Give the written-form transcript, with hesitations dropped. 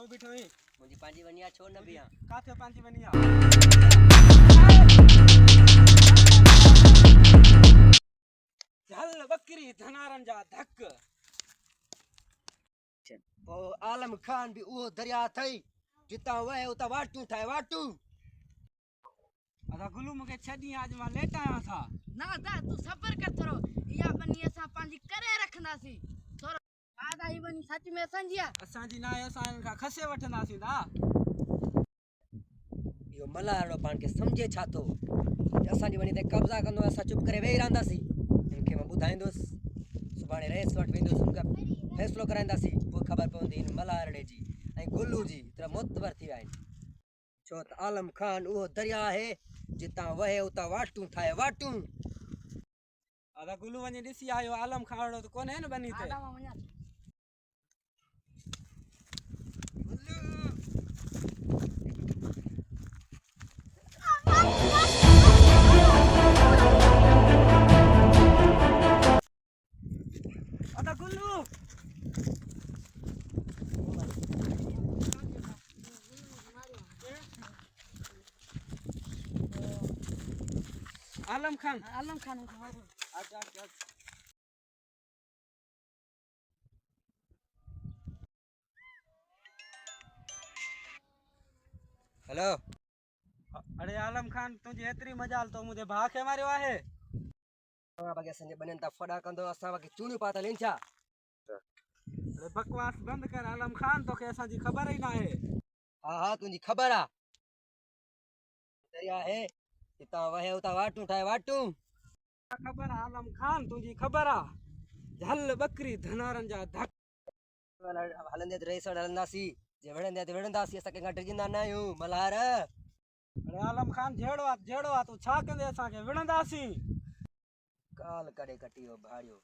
काथे बीठो ही मुझी पांजी वनिया छोड़ न बिया काथे पांची बनिया झल बकरी धनारन जा धक ओ आलम खान भी वो दरिया थई जिता वहे उता वाटू ठाए वाटू अदा गुलू मके छडी आज मा लेट आया था ना दा तू सबर कर थोरो या बनी असा पांजी करे रखनासी थोरो आदा ही बनी सच में संजिया असा जी ना असा का खसे वठनासी दा यो मलारो पान के समझे छा तो असा जी वनी ते कब्जा कंदो असा चुप करे वेही रहंदासी इनके मैं बुधाइंदोस सुबाणे रेस वट वेंदोस उनका फैसलो कराइंदासी वो खबर पवंदी इन मलारड़े जी ऐं गुल्लू जी तरा मोतबर थी आइन छो त आलम खान वो दरिया है जिता वहे उता वाटू ठाए वाटू अदा गुलू वने दिसी आयो आलम खान तो कोने न बनी थे आदा मा वन्या अदा गुल्लू आलम खान अच्छा अच्छा हेलो अरे आलम खान तुझी एतरी मजाल तो मुझे भा के मारियो आहे बागे संजय बनन ता फड़ा कंदो असा बागे चूनी पाता लेंचा अरे बकवास बंद कर आलम खान तो के असा जी खबर ही ना है हां हां तुझी खबर आ दरिया है जिता वहे उता वाटू ठाए वाटू खबर आ, आलम खान तुझी खबर आ झल बकरी धनारन जा धक हलंदे रेस हलंदासी जे वणंदे ते वणंदासी असा के टिजंदा न आहियूं मल्हार अरे आलम खान जेड़ो आ तू छा कंदे असा के विणंदासी काल करे कटियो भाड़ियो